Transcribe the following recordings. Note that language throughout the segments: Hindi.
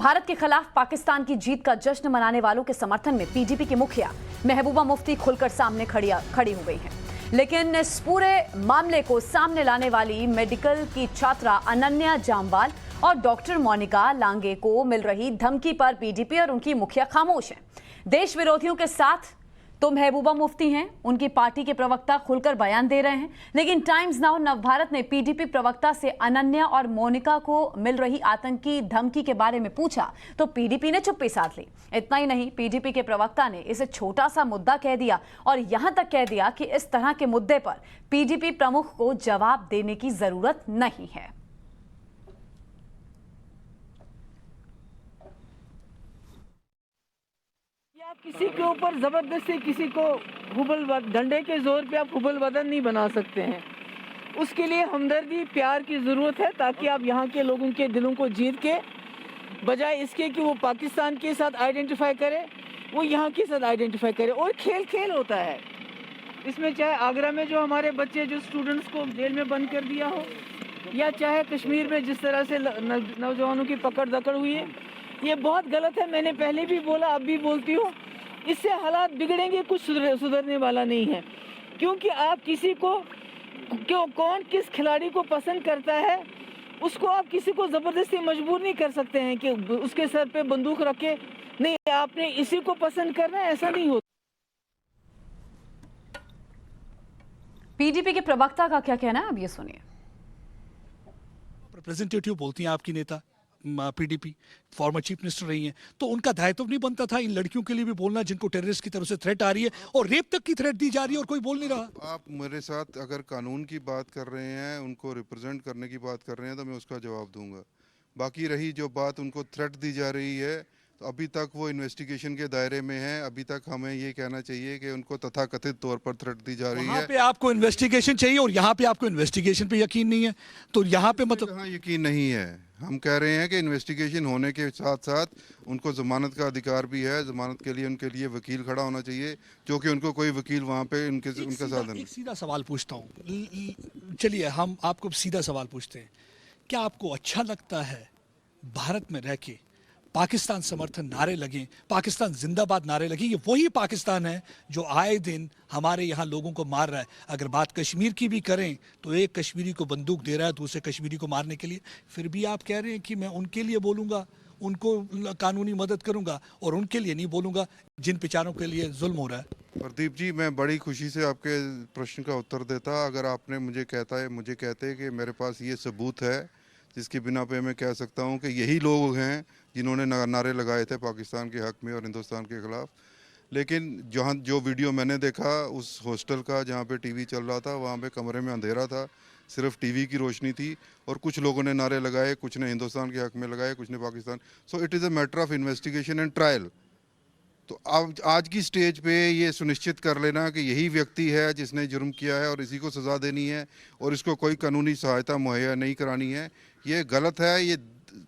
भारत के खिलाफ पाकिस्तान की जीत का जश्न मनाने वालों के समर्थन में पीडीपी की मुखिया महबूबा मुफ्ती खुलकर सामने खड़ी हो गई हैं। लेकिन इस पूरे मामले को सामने लाने वाली मेडिकल की छात्रा अनन्या जामवाल और डॉक्टर मोनिका लांगे को मिल रही धमकी पर पीडीपी और उनकी मुखिया खामोश हैं। देश विरोधियों के साथ तो महबूबा मुफ्ती हैं, उनकी पार्टी के प्रवक्ता खुलकर बयान दे रहे हैं। लेकिन टाइम्स नाउ नवभारत ने पीडीपी प्रवक्ता से अनन्या और मोनिका को मिल रही आतंकी धमकी के बारे में पूछा तो पीडीपी ने चुप्पी साध ली। इतना ही नहीं, पीडीपी के प्रवक्ता ने इसे छोटा सा मुद्दा कह दिया और यहां तक कह दिया कि इस तरह के मुद्दे पर पीडीपी प्रमुख को जवाब देने की जरूरत नहीं है। आप किसी के ऊपर जबरदस्ती किसी को डंडे के जोर पे आप हुबल बदन नहीं बना सकते हैं। उसके लिए हमदर्दी प्यार की ज़रूरत है ताकि आप यहाँ के लोगों के दिलों को जीत के बजाय इसके कि वो पाकिस्तान के साथ आइडेंटिफाई करे, वो यहाँ के साथ आइडेंटिफाई करे। और खेल खेल होता है इसमें, चाहे आगरा में जो हमारे बच्चे जो स्टूडेंट्स को जेल में बंद कर दिया हो, या चाहे कश्मीर में जिस तरह से नौजवानों की पकड़ दकड़ हुई है, ये बहुत गलत है। मैंने पहले भी बोला, अब भी बोलती हूँ, इससे हालात बिगड़ेंगे, कुछ सुधरने वाला नहीं है। क्योंकि आप किसी को कौन किस खिलाड़ी को पसंद करता है, उसको आप किसी को ज़बरदस्ती मजबूर नहीं कर सकते हैं कि उसके सर पे बंदूक रखे, नहीं आपने इसी को पसंद करना है, ऐसा नहीं होता। पीडीपी के प्रवक्ता का क्या कहना है, अब ये सुनिए। रिप्रेजेंटेटिव बोलती हैं आपकी नेता पीडीपी फॉर्मर चीफ मिनिस्टर रही हैं, तो उनका दायित्व नहीं बनता था इन लड़कियों के लिए भी बोलना जिनको टेररिस्ट की तरफ से थ्रेट आ रही है और रेप तक की थ्रेट दी जा रही है और कोई बोल नहीं रहा। आप मेरे साथ अगर कानून की बात कर रहे हैं, उनको रिप्रेजेंट करने की बात कर रहे हैं, तो मैं उसका जवाब दूंगा। बाकी रही जो बात उनको थ्रेट दी जा रही है, तो अभी तक वो इन्वेस्टिगेशन के दायरे में है। अभी तक हमें ये कहना चाहिए कि उनको तथाकथित तौर पर थ्रेट दी जा रही है। यहाँ पे आपको इन्वेस्टिगेशन चाहिए और यहाँ पे आपको इन्वेस्टिगेशन पे यकीन नहीं है, तो यहाँ पे मतलब हाँ, यकीन नहीं है। हम कह रहे हैं कि इन्वेस्टिगेशन होने के साथ साथ उनको जमानत का अधिकार भी है। जमानत के लिए उनके लिए वकील खड़ा होना चाहिए, जो कि उनको कोई वकील वहाँ पे उनके साधन। एक सीधा सवाल पूछता हूँ, चलिए हम आपको सीधा सवाल पूछते हैं, क्या आपको अच्छा लगता है भारत में रह के पाकिस्तान समर्थन नारे लगे, पाकिस्तान जिंदाबाद नारे लगे? ये वही पाकिस्तान है जो आए दिन हमारे यहाँ लोगों को मार रहा है। अगर बात कश्मीर की भी करें तो एक कश्मीरी को बंदूक दे रहा है दूसरे कश्मीरी को मारने के लिए, फिर भी आप कह रहे हैं कि मैं उनके लिए बोलूँगा, उनको कानूनी मदद करूँगा और उनके लिए नहीं बोलूँगा जिन बेचारों के लिए जुल्म हो रहा है। प्रदीप जी, मैं बड़ी खुशी से आपके प्रश्न का उत्तर देता अगर आपने मुझे कहते कि मेरे पास ये सबूत है जिसकी बिना पे मैं कह सकता हूँ कि यही लोग हैं जिन्होंने नारे लगाए थे पाकिस्तान के हक में और हिंदुस्तान के खिलाफ। लेकिन जहाँ जो वीडियो मैंने देखा उस हॉस्टल का जहाँ पे टीवी चल रहा था, वहाँ पे कमरे में अंधेरा था, सिर्फ टीवी की रोशनी थी और कुछ लोगों ने नारे लगाए, कुछ ने हिंदुस्तान के हक में लगाए, कुछ ने Pakistan. So it is a matter of investigation and trial. तो आज की स्टेज पे ये सुनिश्चित कर लेना कि यही व्यक्ति है जिसने जुर्म किया है और इसी को सज़ा देनी है और इसको कोई कानूनी सहायता मुहैया नहीं करानी है, ये गलत है। ये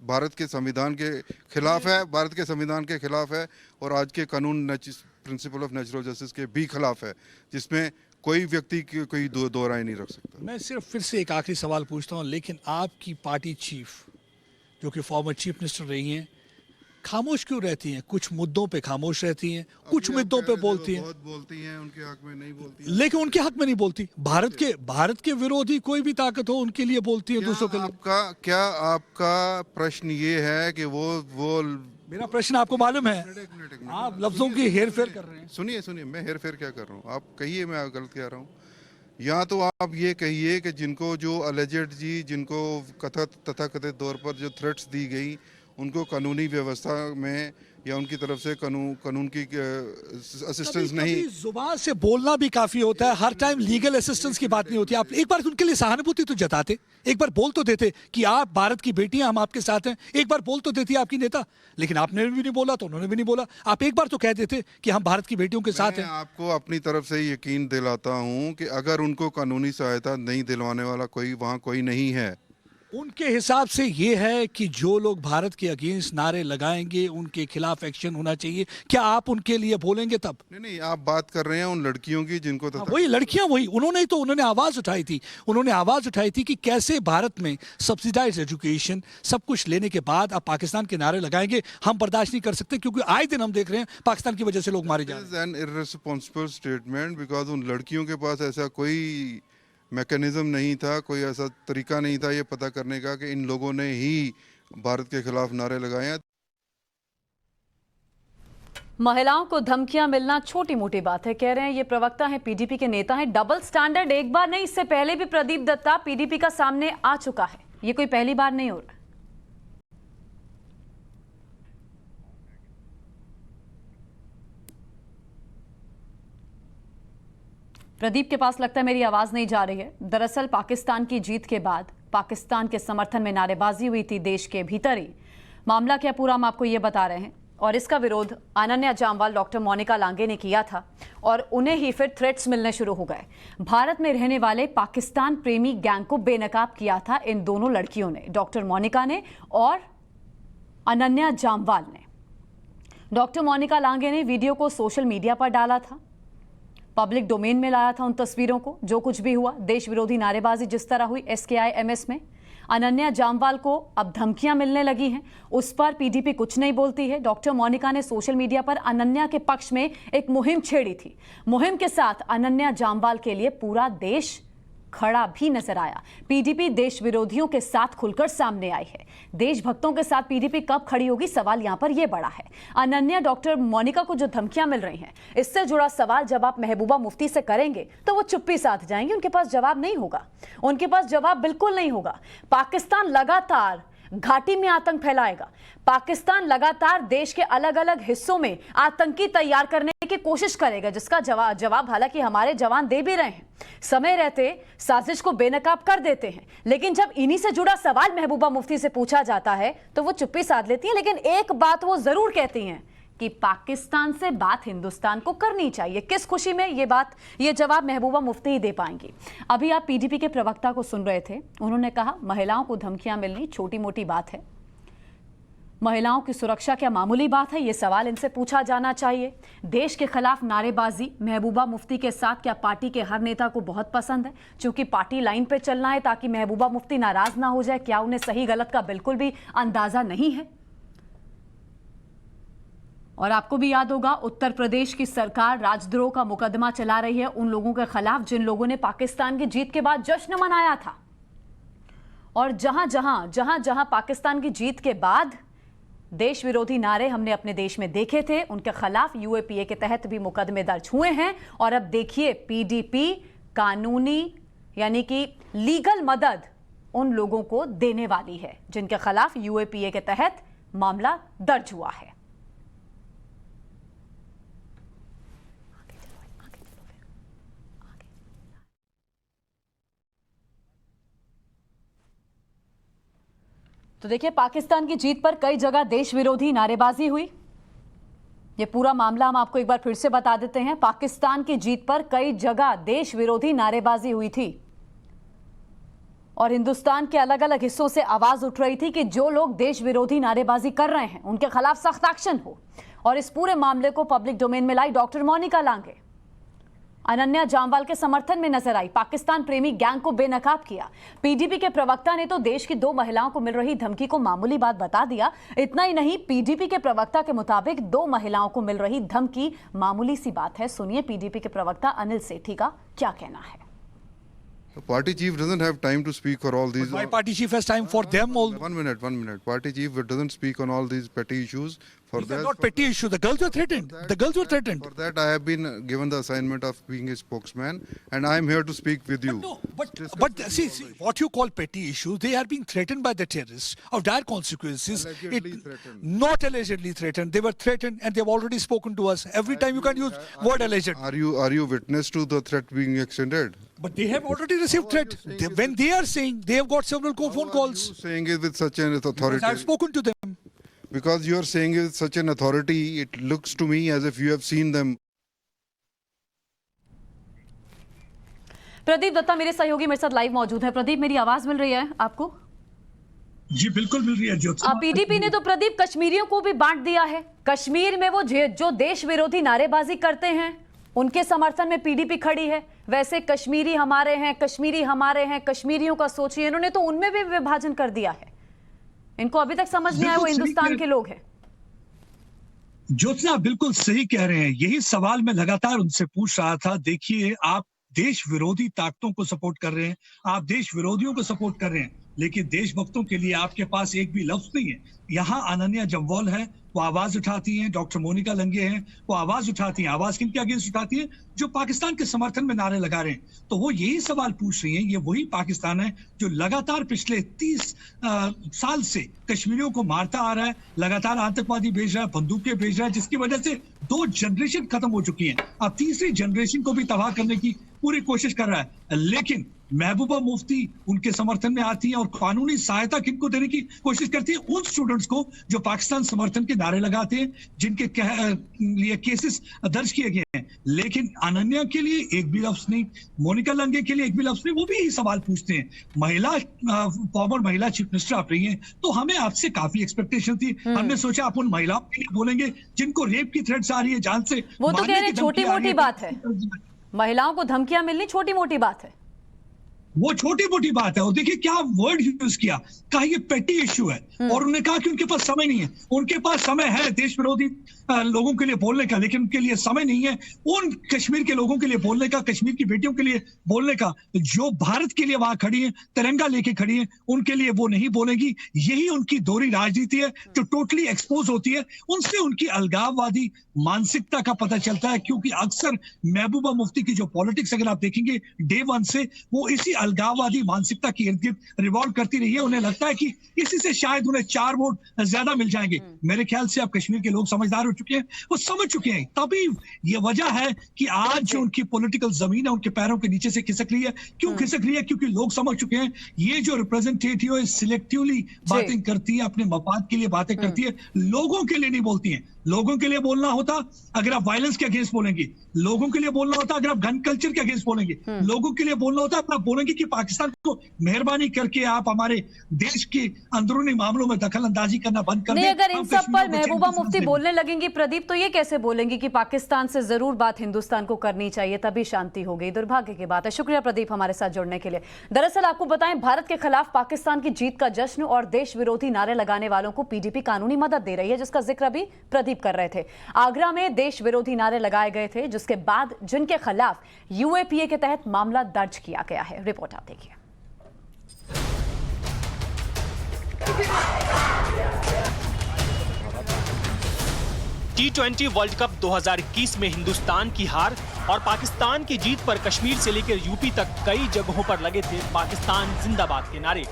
भारत के संविधान के खिलाफ है, भारत के संविधान के खिलाफ है और आज के कानून प्रिंसिपल ऑफ नेचुरल जस्टिस के भी खिलाफ है, जिसमें कोई व्यक्ति की कोई दो राय नहीं रख सकता। मैं सिर्फ फिर से एक आखिरी सवाल पूछता हूँ, लेकिन आपकी पार्टी चीफ जो कि फॉर्मर चीफ मिनिस्टर रही हैं, खामोश क्यों रहती हैं? कुछ मुद्दों पे खामोश रहती हैं, कुछ मुद्दों पे बोलती हैं। बहुत बोलती हैं, उनके हक में नहीं बोलती, लेकिन उनके हक में नहीं बोलती। भारत के विरोधी कोई भी ताकत हो उनके लिए बोलती है, दूसरों के लिए। क्या आपका प्रश्न ये है कि वो मेरा प्रश्न आपको मालूम है, आप लफ्जों की हेर फेर कर रहे हैं। सुनिए, मैं हेर फेर क्या कर रहा हूँ, आप कहिए मैं गलत कह रहा हूँ। या तो आप ये कहिए कि जिनको जो अलेजेड जी जिनको तथाकथित तौर पर जो थ्रेट्स दी गई, उनको कानूनी व्यवस्था में या उनकी तरफ से कानून की असिस्टेंस नहीं। जुबान से बोलना भी काफी होता है, हर टाइम लीगल असिस्टेंस की बात नहीं होती। आप एक बार उनके लिए सहानुभूति तो जताते, एक बार बोल तो देते कि आप भारत की बेटियां, हम आपके साथ हैं, एक बार बोल तो देती आपकी नेता। लेकिन आपने भी नहीं बोला तो उन्होंने भी नहीं बोला। आप एक बार तो कह देते कि हम भारत की बेटियों के साथ हैं। आपको अपनी तरफ से यकीन दिलाता हूं कि अगर उनको कानूनी सहायता नहीं दिलवाने वाला कोई वहां कोई नहीं है, उनके हिसाब से ये है कि जो लोग भारत के अगेंस्ट नारे लगाएंगे उनके खिलाफ एक्शन होना चाहिए। क्या आप उनके लिए बोलेंगे तब? नहीं, आप बात कर रहे हैं उन लड़कियों की जिनको वही लड़कियां, वही उन्होंने आवाज उठाई थी। उन्होंने आवाज उठाई थी कि कैसे भारत में सब्सिडाइज एजुकेशन सब कुछ लेने के बाद आप पाकिस्तान के नारे लगाएंगे, हम बर्दाश्त नहीं कर सकते, क्योंकि आए दिन हम देख रहे हैं पाकिस्तान की वजह से लोग मारे जा रहे हैं। एन इररिस्पांसिबल स्टेटमेंट, बिकॉज उन लड़कियों के पास ऐसा कोई मैकेनिज्म नहीं था, कोई ऐसा तरीका नहीं था ये पता करने का कि इन लोगों ने ही भारत के खिलाफ नारे लगाए हैं। महिलाओं को धमकियां मिलना छोटी मोटी बात है, कह रहे हैं ये प्रवक्ता हैं, पीडीपी के नेता हैं। डबल स्टैंडर्ड एक बार नहीं, इससे पहले भी प्रदीप दत्ता पीडीपी का सामने आ चुका है, ये कोई पहली बार नहीं हो रहा। प्रदीप के पास लगता है मेरी आवाज नहीं जा रही है। दरअसल पाकिस्तान की जीत के बाद पाकिस्तान के समर्थन में नारेबाजी हुई थी देश के भीतर ही। मामला क्या पूरा हम आपको ये बता रहे हैं, और इसका विरोध अनन्या जामवाल, डॉक्टर मोनिका लांगे ने किया था और उन्हें ही फिर थ्रेट्स मिलने शुरू हो गए। भारत में रहने वाले पाकिस्तान प्रेमी गैंग को बेनकाब किया था इन दोनों लड़कियों ने, डॉक्टर मोनिका ने और अनन्या जामवाल ने। डॉक्टर मोनिका लांगे ने वीडियो को सोशल मीडिया पर डाला था, पब्लिक डोमेन में लाया था उन तस्वीरों को। जो कुछ भी हुआ, देश विरोधी नारेबाजी जिस तरह हुई SKI-MS में, अनन्या जामवाल को अब धमकियां मिलने लगी हैं, उस पर पीडीपी कुछ नहीं बोलती है। डॉक्टर मोनिका ने सोशल मीडिया पर अनन्या के पक्ष में एक मुहिम छेड़ी थी। मुहिम के साथ अनन्या जामवाल के लिए पूरा देश खड़ा भी नजर आया। पीडीपी देश विरोधियों के साथ खुलकर सामने आई है। देशभक्तों के साथ पीडीपी कब खड़ी होगी, सवाल यहां पर यह बड़ा है। अनन्या, डॉक्टर मोनिका को जो धमकियां मिल रही हैं, इससे जुड़ा सवाल जब आप महबूबा मुफ्ती से करेंगे तो वो चुप्पी साध जाएंगे, उनके पास जवाब नहीं होगा, उनके पास जवाब बिल्कुल नहीं होगा। पाकिस्तान लगातार घाटी में आतंक फैलाएगा, पाकिस्तान लगातार देश के अलग अलग हिस्सों में आतंकी तैयार करने की कोशिश करेगा, जिसका जवाब हालांकि हमारे जवान दे भी रहे हैं। समय रहते साजिश को बेनकाब कर देते हैं, लेकिन जब इन्हीं से जुड़ा सवाल महबूबा मुफ्ती से पूछा जाता है तो वो चुप्पी साध लेती हैं। लेकिन एक बात वो जरूर कहती हैं कि पाकिस्तान से बात हिंदुस्तान को करनी चाहिए। किस खुशी में ये जवाब महबूबा मुफ्ती ही दे पाएंगी। अभी आप पीडीपी के प्रवक्ता को सुन रहे थे, उन्होंने कहा महिलाओं को धमकियां मिलनी छोटी मोटी बात है, महिलाओं की सुरक्षा क्या मामूली बात है, ये सवाल इनसे पूछा जाना चाहिए। देश के खिलाफ नारेबाजी महबूबा मुफ्ती के साथ क्या पार्टी के हर नेता को बहुत पसंद है, क्योंकि पार्टी लाइन पे चलना है ताकि महबूबा मुफ्ती नाराज ना हो जाए। क्या उन्हें सही गलत का बिल्कुल भी अंदाजा नहीं है? और आपको भी याद होगा, उत्तर प्रदेश की सरकार राजद्रोह का मुकदमा चला रही है उन लोगों के खिलाफ जिन लोगों ने पाकिस्तान की जीत के बाद जश्न मनाया था। और जहां जहां पाकिस्तान की जीत के बाद देश विरोधी नारे हमने अपने देश में देखे थे, उनके खिलाफ UAPA के तहत भी मुकदमे दर्ज हुए हैं। और अब देखिए, पीडीपी कानूनी यानी कि लीगल मदद उन लोगों को देने वाली है जिनके खिलाफ UAPA के तहत मामला दर्ज हुआ है। तो देखिए, पाकिस्तान की जीत पर कई जगह देश विरोधी नारेबाजी हुई। ये पूरा मामला हम आपको एक बार फिर से बता देते हैं। पाकिस्तान की जीत पर कई जगह देश विरोधी नारेबाजी हुई थी और हिंदुस्तान के अलग अलग हिस्सों से आवाज उठ रही थी कि जो लोग देश विरोधी नारेबाजी कर रहे हैं उनके खिलाफ सख्त एक्शन हो। और इस पूरे मामले को पब्लिक डोमेन में लाई डॉक्टर मोनिका लांगे, अनन्या जामवाल के समर्थन में नजर आई, पाकिस्तान प्रेमी गैंग को बेनकाब किया। पीडीपी के प्रवक्ता ने तो देश की 2 महिलाओं को मिल रही धमकी को मामूली बात बता दिया। इतना ही नहीं, पीडीपी के प्रवक्ता के मुताबिक 2 महिलाओं को मिल रही धमकी मामूली सी बात है। सुनिए पीडीपी के प्रवक्ता अनिल सेठी का क्या कहना है। The party chief doesn't have time to speak for all these. Why party chief has time for them all? One minute. Party chief doesn't speak on all these petty issues. For These are that, not petty issue. The girls were threatened. The girls were threatened. For that, I have been given the assignment of being a spokesman, and I am here to speak with you. No, but see, what you call petty issues, they are being threatened by the terrorists of dire consequences. Allegedly threatened. Not allegedly threatened. They were threatened, and they have already spoken to us. Every time you can use word alleged. Are you witness to the threat being extended? But they have already received threat. When they are saying, they have got several phone calls. You saying it with such an authority? I've spoken to them. Because you are saying it with such an authority, it looks to me as if you have seen them. Pradeep Dutta मेरे सहयोगी मेरे साथ लाइव मौजूद है। प्रदीप, मेरी आवाज मिल रही है आपको? जी बिल्कुल मिल रही है ज्योत्सना। पीडीपी ने तो प्रदीप कश्मीरियों को भी बांट दिया है। कश्मीर में वो जो देश विरोधी नारेबाजी करते हैं उनके समर्थन में पीडीपी खड़ी है, वैसे कश्मीरी हमारे हैं, कश्मीरी हमारे हैं, कश्मीरियों का सोचिए, इन्होंने तो उनमें भी विभाजन कर दिया है। इनको अभी तक समझ नहीं आया वो हिंदुस्तान के लोग हैं। ज्योत्सना बिल्कुल सही कह रहे हैं, यही सवाल मैं लगातार उनसे पूछ रहा था। देखिए, आप देश विरोधी ताकतों को सपोर्ट कर रहे हैं, आप देश विरोधियों को सपोर्ट कर रहे हैं, लेकिन देशभक्तों के लिए आपके पास एक भी लफ्ज नहीं है। यहाँ अनन्या जम्वाल है, वो आवाज उठाती हैं, डॉक्टर मोनिका लंगे हैं, वो आवाज उठाती हैं। आवाज किनके अगेंस्ट उठाती है? जो पाकिस्तान के समर्थन में नारे लगा रहे हैं। तो वो यही सवाल पूछ रही हैं। ये वही पाकिस्तान है जो लगातार पिछले 30 साल से कश्मीरियों को मारता आ रहा है, लगातार आतंकवादी भेज रहा है, बंदूकें भेज रहा है, जिसकी वजह से 2 जनरेशन खत्म हो चुकी है। अब तीसरी जनरेशन को भी तबाह करने की पूरी कोशिश कर रहा है। लेकिन महबूबा मुफ्ती उनके समर्थन में आती है और कानूनी सहायता किनको देने की कोशिश करती है? उन स्टूडेंट्स को जो पाकिस्तान समर्थन के नारे लगाते हैं, जिनके लिए केसेस दर्ज किए गए हैं। लेकिन अनन्या के लिए एक भी लफ्ज नहीं, मोनिका लंगे के लिए एक भी लफ्ज नहीं। वो भी यही सवाल पूछते हैं। फॉर्मर महिला चीफ मिनिस्टर आप रही हैं, तो हमें आपसे काफी एक्सपेक्टेशन थी। हमने सोचा आप उन महिलाओं के लिए बोलेंगे जिनको रेप की थ्रेट्स आ रही है, जान से वो तो कह रहे छोटी मोटी बात है, महिलाओं को धमकियां मिलनी छोटी मोटी बात है। वो छोटी मोटी बात है। और देखिए क्या वर्ड यूज किया, कहा ये पेटी इश्यू है, और उन्होंने कहा कि उनके पास समय नहीं है। उनके पास समय है देश विरोधी लोगों के लिए बोलने का, लेकिन उनके लिए समय नहीं है उन कश्मीर के लोगों के लिए बोलने का, कश्मीर की बेटियों के लिए बोलने का, जो भारत के लिए वहां खड़ी है, तिरंगा लेके खड़ी है, उनके लिए वो नहीं बोलेगी। यही उनकी दोहरी राजनीति है जो टोटली एक्सपोज होती है। उनसे उनकी अलगाववादी मानसिकता का पता चलता है, क्योंकि अक्सर महबूबा मुफ्ती की जो पॉलिटिक्स अगर आप देखेंगे डे 1 से, वो इसी अलगाववादी मानसिकता की इर्द गिर्द रिवॉल्व करती रही है। उन्हें लगता है कि इसी से शायद उन्हें 4 वोट ज्यादा मिल जाएंगे। मेरे ख्याल से अब कश्मीर के लोग समझदार हो चुके हैं, वो समझ चुके हैं। तभी ये वजह है कि आज जो उनकी पॉलिटिकल जमीन है उनके पैरों के नीचे से खिसक रही है। क्यों खिसक रही है? क्योंकि लोग समझ चुके हैं ये जो रिप्रेजेंटेटिव है सिलेक्टिवली बातें करती है, अपने मफाद के लिए बातें करती है, लोगों के लिए नहीं बोलती है। लोगों के लिए बोलना होता अगर आप वायलेंस के अगेंस्ट बोलेंगे, लोगों के लिए बोलना होता अगर आप गन कल्चर के अगेंस्ट बोलेंगे, लोगों के लिए बोलना होता आप बोलेंगे कि पाकिस्तान को मेहरबानी करके आप हमारे देश के अंदरूनी मामलों में दखल अंदाजी करना बंद कर दें। नहीं, अगर इन सब पर महबूबा मुफ्ती बोलने लगेंगी प्रदीप, तो ये कैसे बोलेंगी कि पाकिस्तान से जरूर बात हिंदुस्तान को करनी चाहिए, तभी शांति होगी। दुर्भाग्य की बात है। शुक्रिया प्रदीप हमारे साथ जुड़ने के लिए। दरअसल आपको बताएं, भारत के खिलाफ पाकिस्तान की जीत का जश्न और देश विरोधी नारे लगाने वालों को पीडीपी कानूनी मदद दे रही है, जिसका जिक्र अभी प्रदीप कर रहे थे। आगरा में देश विरोधी नारे लगाए गए थे, जिसके बाद जिनके खिलाफ यूएपीए के तहत मामला दर्ज किया गया है। रिपोर्ट आप देखिए। T20 वर्ल्ड कप 2021 में हिंदुस्तान की हार और पाकिस्तान की जीत पर कश्मीर से लेकर यूपी तक कई जगहों पर लगे थे पाकिस्तान जिंदाबाद के नारे।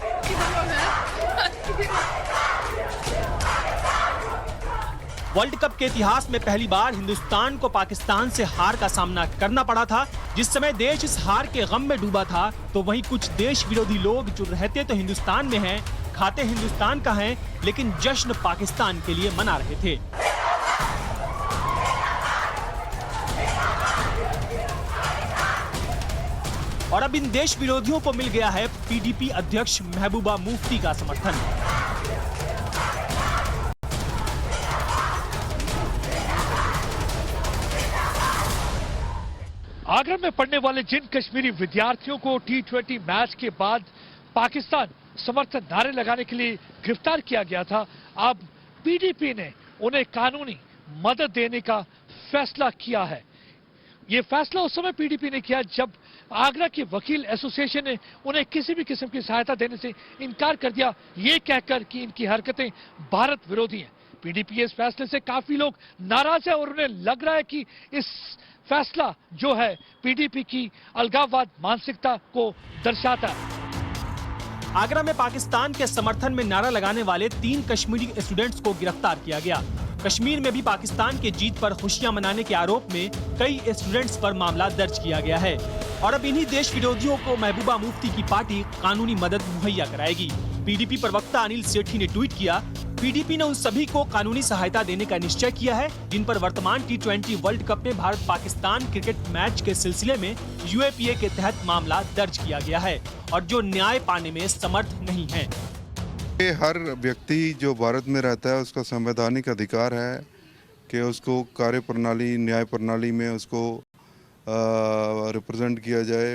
वर्ल्ड कप के इतिहास में पहली बार हिंदुस्तान को पाकिस्तान से हार का सामना करना पड़ा था। जिस समय देश इस हार के गम में डूबा था, तो वहीं कुछ देश विरोधी लोग जो रहते तो हिंदुस्तान में हैं, खाते हिंदुस्तान का हैं, लेकिन जश्न पाकिस्तान के लिए मना रहे थे। और अब इन देश विरोधियों को मिल गया है पीडीपी अध्यक्ष महबूबा मुफ्ती का समर्थन। आगरा में पढ़ने वाले जिन कश्मीरी विद्यार्थियों को T20 मैच के बाद पाकिस्तान समर्थन नारे लगाने के लिए गिरफ्तार किया गया था, अब पीडीपी ने उन्हें कानूनी मदद देने का फैसला किया है। ये फैसला उस समय पीडीपी ने किया जब आगरा की वकील एसोसिएशन ने उन्हें किसी भी किस्म की सहायता देने से इनकार कर दिया, ये कहकर कि इनकी हरकतें भारत विरोधी हैं। पीडीपी इस फैसले से काफी लोग नाराज है और उन्हें लग रहा है कि इस फैसला जो है पीडीपी की अलगाववाद मानसिकता को दर्शाता है। आगरा में पाकिस्तान के समर्थन में नारा लगाने वाले 3 कश्मीरी स्टूडेंट्स को गिरफ्तार किया गया। कश्मीर में भी पाकिस्तान की जीत पर खुशियां मनाने के आरोप में कई स्टूडेंट्स पर मामला दर्ज किया गया है। और अब इन्हीं देश विरोधियों को महबूबा मुफ्ती की पार्टी कानूनी मदद मुहैया कराएगी। पीडीपी प्रवक्ता अनिल सेठी ने ट्वीट किया, पीडीपी ने उन सभी को कानूनी सहायता देने का निश्चय किया है जिन पर वर्तमान T20 वर्ल्ड कप में भारत पाकिस्तान क्रिकेट मैच के सिलसिले में यूएपीए के तहत मामला दर्ज किया गया है और जो न्याय पाने में समर्थ नहीं है। ये हर व्यक्ति जो भारत में रहता है उसका संवैधानिक अधिकार है कि उसको कार्य प्रणाली, न्याय प्रणाली में उसको रिप्रेजेंट किया जाए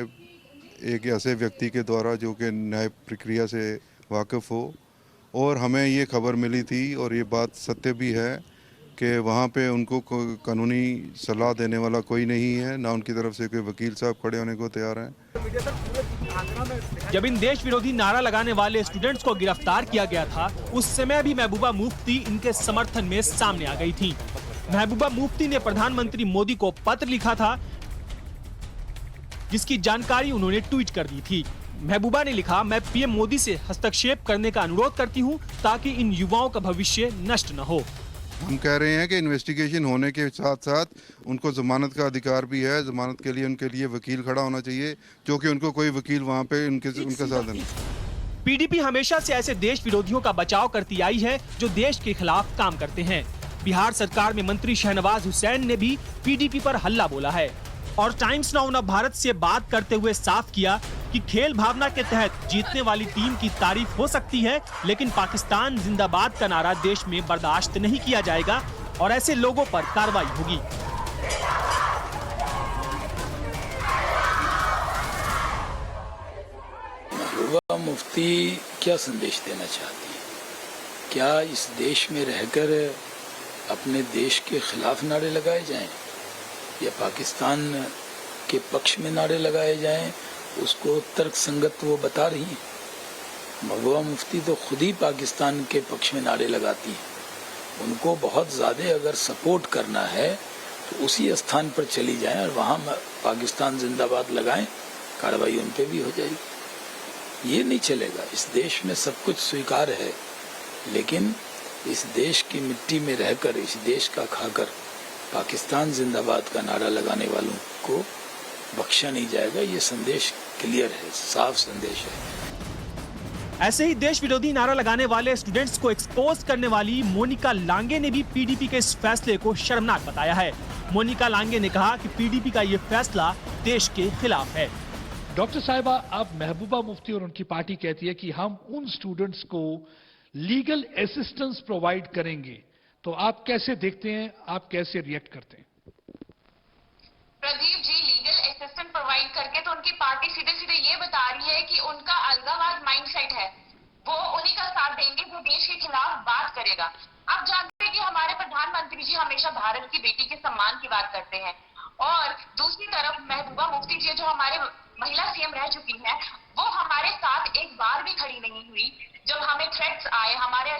एक ऐसे व्यक्ति के द्वारा जो कि न्याय प्रक्रिया से वाकिफ़ हो। और हमें ये खबर मिली थी और ये बात सत्य भी है कि वहाँ पे उनको कानूनी सलाह देने वाला कोई नहीं है, ना उनकी तरफ से कोई वकील साहब खड़े होने को तैयार हैं। जब इन देश विरोधी नारा लगाने वाले स्टूडेंट्स को गिरफ्तार किया गया था, उस समय भी महबूबा मुफ्ती इनके समर्थन में सामने आ गई थी। महबूबा मुफ्ती ने प्रधानमंत्री मोदी को पत्र लिखा था, जिसकी जानकारी उन्होंने ट्वीट कर दी थी। महबूबा ने लिखा, मैं पीएम मोदी से हस्तक्षेप करने का अनुरोध करती हूं ताकि इन युवाओं का भविष्य नष्ट न हो। हम कह रहे हैं कि इन्वेस्टिगेशन होने के साथ साथ उनको जमानत का अधिकार भी है। जमानत के लिए उनके लिए वकील खड़ा होना चाहिए, जो कि उनको कोई वकील वहाँ पे उनके साथ नहीं। पीडीपी हमेशा से ऐसे देश विरोधियों का बचाव करती आई है जो देश के खिलाफ काम करते हैं। बिहार सरकार में मंत्री शहनवाज हुसैन ने भी पीडीपी पर हल्ला बोला है और टाइम्स नाउ ऑफ भारत से बात करते हुए साफ किया कि खेल भावना के तहत जीतने वाली टीम की तारीफ हो सकती है, लेकिन पाकिस्तान जिंदाबाद का नारा देश में बर्दाश्त नहीं किया जाएगा और ऐसे लोगों पर कार्रवाई होगी। महबूबा मुफ्ती क्या संदेश देना चाहती है? क्या इस देश में रहकर अपने देश के खिलाफ नारे लगाए जाएं या पाकिस्तान के पक्ष में नारे लगाए जाएं? उसको तर्क संगत वो बता रही है। महबूबा मुफ्ती तो खुद ही पाकिस्तान के पक्ष में नारे लगाती है। उनको बहुत ज़्यादा अगर सपोर्ट करना है तो उसी स्थान पर चली जाएं और वहाँ पाकिस्तान जिंदाबाद लगाएं, कार्रवाई उन पे भी हो जाएगी। ये नहीं चलेगा। इस देश में सब कुछ स्वीकार है, लेकिन इस देश की मिट्टी में रहकर, इस देश का खाकर पाकिस्तान जिंदाबाद का नारा लगाने वालों को बख्शा नहीं जाएगा। ये संदेश क्लियर है, साफ संदेश है। ऐसे ही देश विरोधी नारा लगाने वाले स्टूडेंट्स को एक्सपोज करने वाली मोनिका लांगे ने भी पीडीपी के इस फैसले को शर्मनाक बताया है। मोनिका लांगे ने कहा कि पीडीपी का ये फैसला देश के खिलाफ है। डॉक्टर साहिबा, अब महबूबा मुफ्ती और उनकी पार्टी कहती है कि हम उन स्टूडेंट्स को लीगल असिस्टेंस प्रोवाइड करेंगे, तो आप कैसे देखते हैं, आप कैसे रिएक्ट करते हैं? Pradeep ji, legal assistant provide करके तो उनकी पार्टी सीधे सीधे ये बता रही है कि उनका अलगाववाद माइंडसेट है। वो उन्हीं का साथ देंगे जो देश के खिलाफ बात करेगा। आप जानते हैं कि हमारे प्रधानमंत्री जी हमेशा भारत की बेटी के सम्मान की बात करते हैं, और दूसरी तरफ महबूबा मुफ्ती जी जो हमारे महिला सीएम रह चुकी हैं, वो हमारे साथ एक बार भी खड़ी नहीं हुई जब हमें थ्रेट्स आए हमारे